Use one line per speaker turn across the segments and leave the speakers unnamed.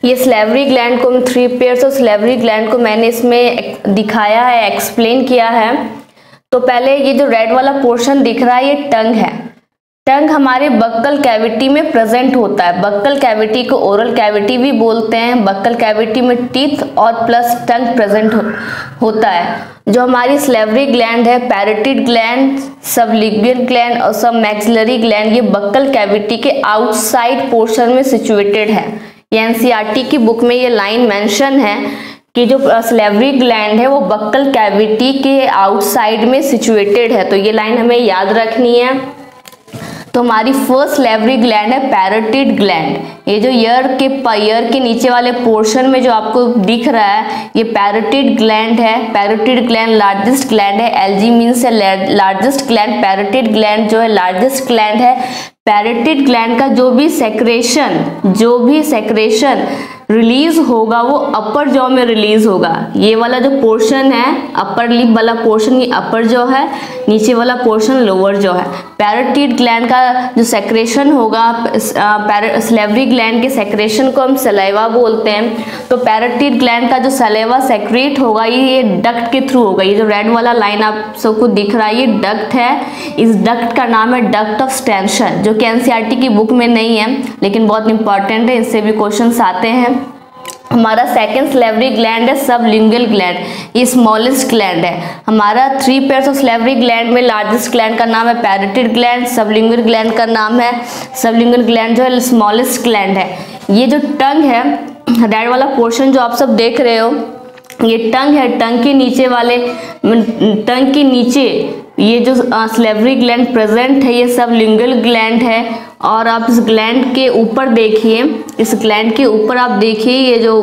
ये salivary gland को 3 pairs of salivary gland को मैंने इसमें दिखाया है, एक्सप्लेन किया है। तो पहले ये जो रेड वाला पोर्शन दिख रहा है ये टंग है। टंग हमारे बक्कल कैविटी में प्रेजेंट होता है। बक्कल कैविटी को ओरल कैविटी भी बोलते हैं। बक्कल कैविटी में टीथ और प्लस टंग प्रेजेंट होता है। जो हमारी सलेवरी ग्लैंड है, पैरोटिड ग्लैंड, सबलिंगुअल ग्लैंड और सब मैक्सिलरी ग्लैंड, ये बक्कल कैविटी के आउटसाइड पोर्शन में सिचुएटेड है। ये एनसीईआरटी की बुक में ये लाइन मेंशन है कि जो सलेवरी ग्लैंड है वो बक्कल कैविटी के आउटसाइड में सिचुएटेड है। तो ये लाइन हमें याद रखनी है। तो हमारी फर्स्ट सलेवरी ग्लैंड है पैरोटिड ग्लैंड। ये जो ईयर के नीचे वाले पोर्शन में जो आपको दिख रहा है ये पैरोटिड ग्लैंड है। पैरोटिड ग्लैंड लार्जेस्ट ग्लैंड है। एलजी मीन्स है लार्जेस्ट ग्लैंड। पैरोटिड ग्लैंड जो है लार्जेस्ट ग्लैंड है। पैरोटिड ग्लैंड का जो भी सेक्रेशन रिलीज होगा वो अपर जॉ में रिलीज होगा। ये वाला जो पोर्शन है, अपर लिप वाला पोर्शन, ये अपर जॉ है, नीचे वाला पोर्शन लोअर जॉ है। पैरोटिड ग्लैंड का जो सेक्रेशन होगा, सलेवरी ग्लैंड के सेक्रेशन को हम सलाइवा बोलते हैं। तो पैरोटिड ग्लैंड का जो सलाइवा सेक्रेट होगा ये डक्ट के थ्रू होगा। ये जो रेड वाला लाइन आप सबको दिख रहा है ये डक्ट है। इस डक्ट का नाम है डक्ट ऑफ स्टेंशन, जो कि एनसीईआरटी की बुक में नहीं है लेकिन बहुत इंपॉर्टेंट है, इससे भी क्वेश्चंस आते हैं। हमारा सेकेंड सलेवरी ग्लैंड है सबलिंगुअल ग्लैंड। ये स्मॉलेस्ट ग्लैंड है। हमारा 3 पेयर्स ऑफ सलेवरी ग्लैंड में लार्जेस्ट ग्लैंड का नाम है पैरोटिड ग्लैंड। सबलिंगुअल ग्लैंड का नाम है, सबलिंगुअल ग्लैंड जो है स्मॉलेस्ट ग्लैंड है। ये जो टंग है, रेड वाला पोर्शन जो आप सब देख रहे हो ये टंग है। टंग के नीचे ये जो सलेवरी ग्लैंड प्रेजेंट है ये सबलिंगुअल ग्लैंड है। और आप इस ग्लैंड के ऊपर देखिए, इस ग्लैंड के ऊपर आप देखिए ये जो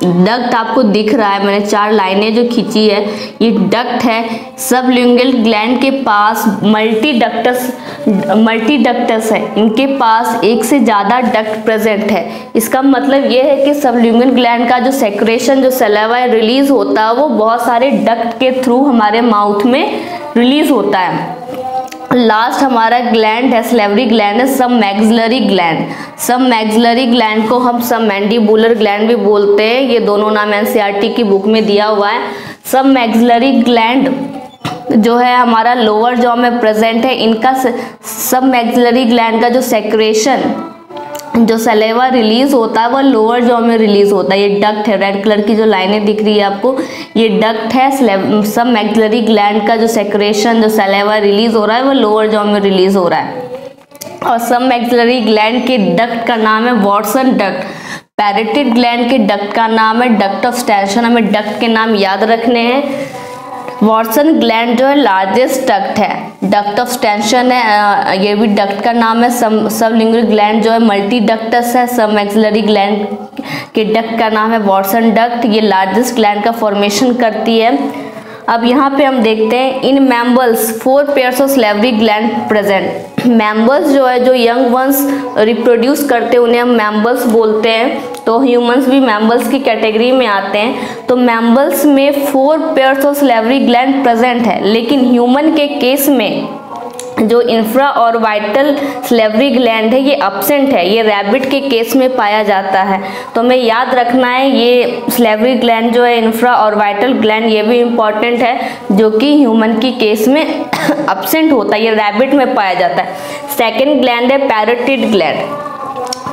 डक्ट आपको दिख रहा है, मैंने 4 लाइनें जो खींची है ये डक्ट है। सबलिंगुअल ग्लैंड के पास मल्टीडक्टस है, इनके पास एक से ज़्यादा डक्ट प्रेजेंट है। इसका मतलब ये है कि सबलिंगुअल ग्लैंड का जो सेक्रेशन, जो सलाइवा रिलीज होता है वो बहुत सारे डक्ट के थ्रू हमारे माउथ में रिलीज होता है। लास्ट हमारा ग्लैंड है, सलेवरी ग्लैंड है सब मैक्सिलरी ग्लैंड। सब मैक्सिलरी ग्लैंड को हम सब मैंडिबुलर ग्लैंड भी बोलते हैं। ये दोनों नाम एनसीईआरटी की बुक में दिया हुआ है। सब मैक्सिलरी ग्लैंड जो है हमारा लोअर जॉ में प्रेजेंट है। इनका सब मैक्सिलरी ग्लैंड का जो सेक्रेशन, जो सलेवा रिलीज होता है वो लोअर जॉ में रिलीज होता है। ये डक्ट है, रेड कलर की जो लाइनें दिख रही है आपको ये डक्ट है। सब मैक्सिलरी ग्लैंड का जो सेक्रेशन, जो सलेवा रिलीज हो रहा है वो लोअर जॉ में रिलीज हो रहा है। और सब मैक्सिलरी ग्लैंड के डक्ट का नाम है वॉटसन डक्ट। पैरोटिड ग्लैंड के डक्ट का नाम है डक्ट ऑफ स्टेंशन। हमें डक्ट के नाम याद रखने हैं। वॉटसन ग्लैंड जो है लार्जेस्ट डक्ट है, डक्ट ऑफ स्टेंशन है, ये भी डक्ट का नाम है। सबलिंगुअल ग्लैंड जो है मल्टी डक्टस है। सब मैक्सिलरी ग्लैंड के डक्ट का नाम है वॉटसन डक्ट। ये लार्जेस्ट ग्लैंड का फॉर्मेशन करती है। अब यहाँ पे हम देखते हैं in mammals 4 pairs of salivary gland present. Mammals जो है, जो यंग वंस रिप्रोड्यूस करते हैं उन्हें हम मैम्बल्स बोलते हैं। तो ह्यूमंस भी मैम्बल्स की कैटेगरी में आते हैं। तो मैम्बल्स में 4 pairs of salivary gland present है, लेकिन ह्यूमन के केस में जो इंफ्रा और वाइटल सलेवरी ग्लैंड है ये अब्सेंट है। ये रैबिट के केस में पाया जाता है। तो हमें याद रखना है ये सलेवरी ग्लैंड जो है इंफ्रा और वाइटल ग्लैंड ये भी इम्पॉर्टेंट है, जो कि ह्यूमन की केस में अब्सेंट होता है, ये रैबिट में पाया जाता है। सेकेंड ग्लैंड है पैरोटिड ग्लैंड।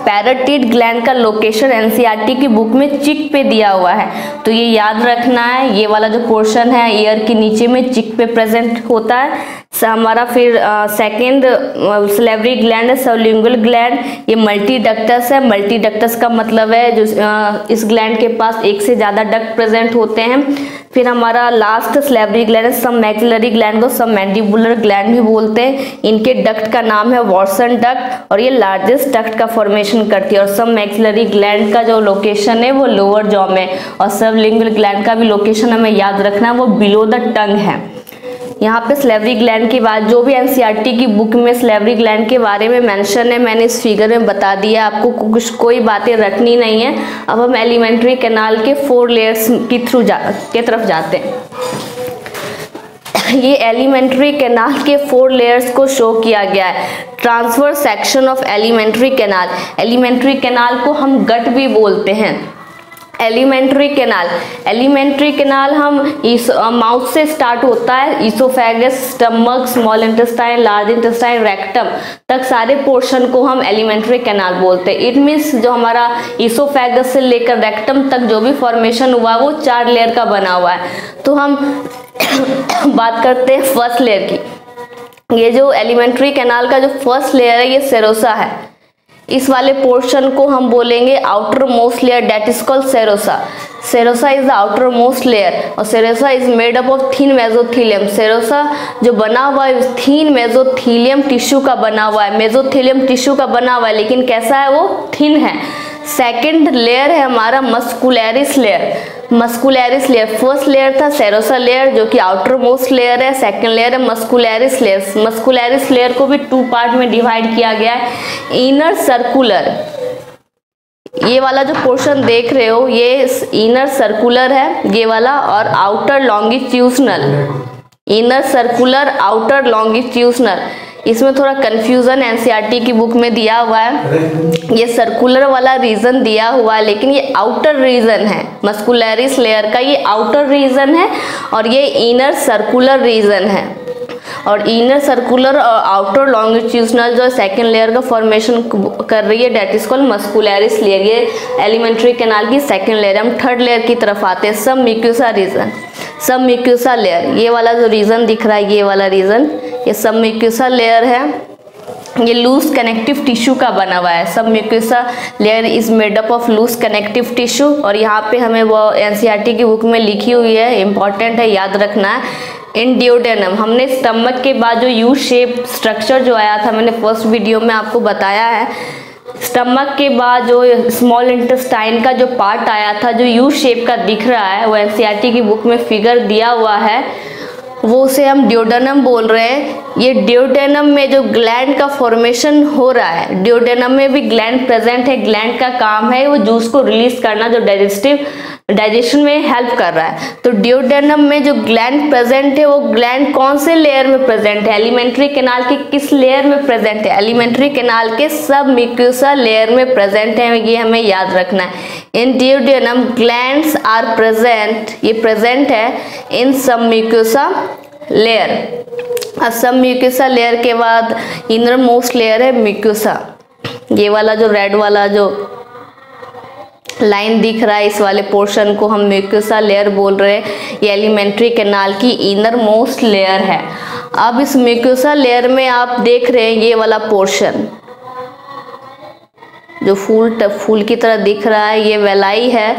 पैरोटिड ग्लैंड का लोकेशन एनसीईआरटी की बुक में चिक पे दिया हुआ है, तो ये याद रखना है। ये वाला जो पोर्शन है ईयर के नीचे में चिक पे प्रेजेंट होता है। हमारा फिर सेकेंड सलेवरी ग्लैंड है सबलिंगुअल ग्लैंड। ये मल्टीडक्टस है। मल्टीडक्टस का मतलब है जो इस ग्लैंड के पास एक से ज़्यादा डक्ट प्रेजेंट होते हैं। फिर हमारा लास्ट सलेवरी ग्लैंड है सब मैक्सिलरी ग्लैंड को सब मैंडिबुलर ग्लैंड भी बोलते हैं। इनके डक्ट का नाम है वॉटसन डक्ट और ये लार्जेस्ट डक्ट का फॉर्मेशन करती है। और सब मैक्सिलरी ग्लैंड का जो लोकेशन है वो लोअर जॉ में, और सबलिंगुअल ग्लैंड का भी लोकेशन हमें याद रखना है वो बिलो द टंग है। यहाँ पे सलेवरी ग्लैंड की बात जो भी एनसीईआरटी की बुक में सलेवरी ग्लैंड के बारे में मेंशन है मैंने इस फिगर में बता दिया। आपको कुछ कोई बातें रखनी नहीं है। अब हम एलिमेंट्री कैनाल के 4 लेयर्स की तरफ जाते हैं। ये एलिमेंट्री कैनाल के 4 लेयर्स को शो किया गया है। Transverse section of alimentary canal. Alimentary canal को हम गट भी बोलते हैं। एलिमेंट्री कैनाल, एलिमेंट्री कैनाल हम इस माउथ से स्टार्ट होता है, oesophagus, stomach, small intestine, large intestine, rectum तक सारे पोर्शन को हम एलिमेंट्री कैनाल बोलते हैं। इट मीन्स जो हमारा ईसोफेगस से लेकर रेक्टम तक जो भी फॉर्मेशन हुआ है वो 4 लेयर का बना हुआ है। तो हम बात करते हैं फर्स्ट लेयर की। ये जो एलिमेंट्री कैनाल का जो फर्स्ट लेयर है ये सेरोसा है। इस वाले पोर्शन को हम बोलेंगे outer most layer, that is called serosa. Serosa is the outer most layer और serosa is made up of thin mesothelium. Serosa जो बना हुआ है थिन मेसोथीलियम टिश्यू का बना हुआ है, मेसोथीलियम टिश्यू का बना हुआ है, लेकिन कैसा है वो थिन है। सेकेंड लेयर है हमारा muscularis layer. Muscularis layer, first layer था सेरोसा लेयर जो कि आउटर मोस्ट लेयर है, सेकेंड लेयर है मस्कुलरिस लेयर। मस्कुलरिस लेयर को भी 2 पार्ट में डिवाइड किया गया है। इनर सर्कुलर, ये वाला जो पोर्शन देख रहे हो ये इनर सर्कुलर है ये वाला, और आउटर लॉन्गिट्यूशनल। इनर सर्कुलर, आउटर लॉन्गिट्यूशनल, इसमें थोड़ा कंफ्यूजन एनसीईआरटी की बुक में दिया हुआ है। ये सर्कुलर वाला रीजन दिया हुआ है लेकिन ये आउटर रीजन है, मस्कुलरिस लेयर का ये आउटर रीजन है और ये इनर सर्कुलर रीजन है। और इनर सर्कुलर और आउटर लॉन्गिट्यूशनल जो सेकेंड लेयर का फॉर्मेशन कर रही है that is called muscularis layer. ये एलिमेंट्री कैनाल की सेकेंड लेयर। हम थर्ड लेयर की तरफ आते हैं, सब म्यूकोसा रीजन। सब म्यूकोसा लेयर, ये वाला जो रीजन दिख रहा है ये वाला रीजन, ये सब म्यूकोसा लेयर है। ये लूज कनेक्टिव टिश्यू का बना हुआ है। Submucosa layer is made up of loose connective tissue. और यहाँ पे हमें वो एनसीईआरटी की बुक में लिखी हुई है, इंपॉर्टेंट है, याद रखना है। इन ड्यूडेनम, हमने स्टमक के बाद जो यू शेप स्ट्रक्चर जो आया था, मैंने फर्स्ट वीडियो में आपको बताया है, स्टमक के बाद जो स्मॉल इंटेस्टाइन का जो पार्ट आया था जो यू शेप का दिख रहा है, वो एनसीईआरटी की बुक में फिगर दिया हुआ है, वो उसे हम ड्यूडेनम बोल रहे हैं। ये ड्यूडेनम में जो ग्लैंड का फॉर्मेशन हो रहा है, ड्यूडेनम में भी ग्लैंड प्रेजेंट है। ग्लैंड का काम है वो जूस को रिलीज करना, जो डाइजेशन में हेल्प कर रहा है। तो ड्यूडेनम में जो ग्लैंड प्रेजेंट है वो ग्लैंड कौन से लेयर में प्रेजेंट है, एलिमेंट्री कैनाल के किस लेयर में प्रेजेंट है, एलिमेंट्री कैनाल के सब म्यूकोसा लेयर में प्रेजेंट है, ये हमें याद रखना है। इन ड्यूडेनम ग्लैंड्स आर प्रेजेंट, ये प्रेजेंट है इन सब म्यूकोसा लेयर। अब सब म्यूकोसा लेयर के बाद इनर मोस्ट लेयर है म्यूकोसा। ये वाला जो रेड वाला जो लाइन दिख रहा है, इस वाले पोर्शन को हम म्यूकोसा लेयर बोल रहे हैं। ये एलिमेंट्री कैनाल की इनर मोस्ट लेयर है। अब इस म्यूकोसा लेयर में आप देख रहे हैं ये वाला पोर्शन जो फूल की तरह दिख रहा है, ये वेलाई है।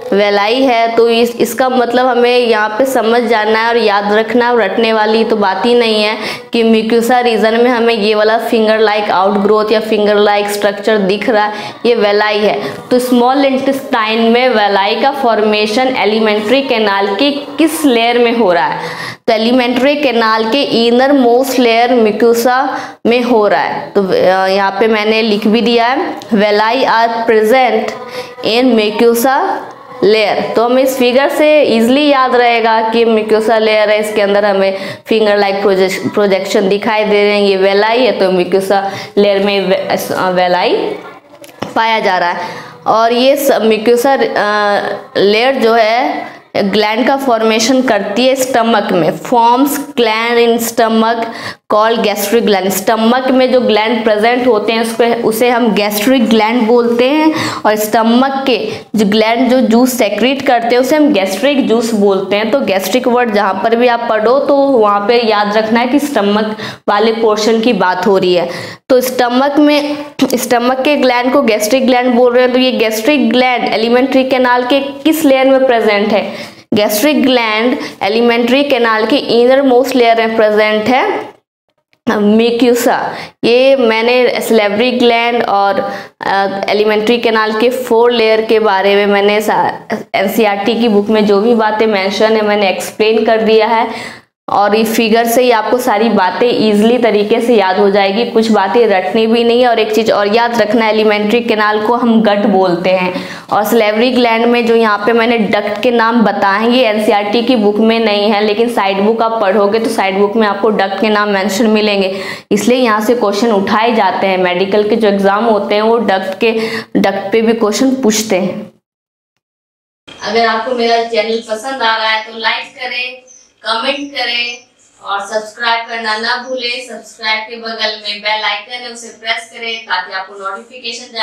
वेलाई है तो इसका मतलब हमें यहाँ पे समझ जाना है और याद रखना, रटने वाली तो बात ही नहीं है कि म्यूकोसा रीजन में हमें ये वाला फिंगर लाइक आउटग्रोथ या फिंगर लाइक स्ट्रक्चर दिख रहा है, ये वेलाई है। तो स्मॉल इंटेस्टाइन में वेलाई का फॉर्मेशन एलिमेंट्री कैनाल के किस लेयर में हो रहा है, तो एलिमेंट्री कैनाल के इनर मोस्ट लेयर म्यूकोसा में हो रहा है। तो यहाँ पे मैंने लिख भी दिया है, villi are present in mucosa layer. तो हमें इस फिगर से इजीली याद रहेगा कि म्यूकोसा लेयर है, इसके अंदर हमें फिंगर लाइक प्रोजेक्शन दिखाई दे रहे हैं, ये वेलाई है तो म्यूकोसा लेयर में वेलाई पाया जा रहा है। और ये म्यूकोसा लेयर जो है ग्लैंड का फॉर्मेशन करती है स्टमक में, forms gland in stomach called gastric gland. Stomach में जो ग्लैंड प्रेजेंट होते हैं उसे हम गैस्ट्रिक ग्लैंड बोलते हैं, और स्टमक के जो ग्लैंड जो जूस सेक्रेट करते हैं उसे हम गैस्ट्रिक जूस बोलते हैं। तो गैस्ट्रिक वर्ड जहाँ पर भी आप पढ़ो तो वहाँ पे याद रखना है कि स्टमक वाले पोर्शन की बात हो रही है। तो स्टमक के ग्लैंड को गैस्ट्रिक ग्लैंड बोल रहे हैं। तो ये गैस्ट्रिक ग्लैंड एलिमेंट्री कैनाल के किस लेयर में प्रेजेंट है, गैस्ट्रिक ग्लैंड एलिमेंट्री कैनाल के इनर मोस्ट लेयर में प्रेजेंट है म्यूकोसा। ये मैंने सैलिवरी ग्लैंड और एलिमेंट्री कैनाल के 4 लेयर के बारे में मैंने एनसीईआरटी की बुक में जो भी बातें मेंशन है मैंने एक्सप्लेन कर दिया है, और ये फिगर से ही आपको सारी बातें इजीली तरीके से याद हो जाएगी, कुछ बातें रटनी भी नहीं है। और एक चीज और याद रखना, एलिमेंट्री कैनाल को हम गट बोलते हैं, और सैलिवरी ग्लैंड में जो यहाँ पे मैंने डक्ट के नाम बताए ये एनसीईआरटी की बुक में नहीं है, लेकिन साइड बुक आप पढ़ोगे तो साइड बुक में आपको डक्ट के नाम मेंशन मिलेंगे, इसलिए यहाँ से क्वेश्चन उठाए जाते हैं। मेडिकल के जो एग्जाम होते हैं वो डक्ट पे भी क्वेश्चन पूछते हैं। अगर आपको मेरा चैनल पसंद आ रहा है तो लाइक करें, कमेंट करें और सब्सक्राइब करना ना भूलें। सब्सक्राइब के बगल में बेल आइकन है, उसे प्रेस करें ताकि आपको नोटिफिकेशन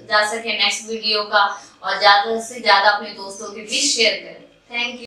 जा सके नेक्स्ट वीडियो का, और ज़्यादा से ज़्यादा अपने दोस्तों के बीच शेयर करें। Thank you.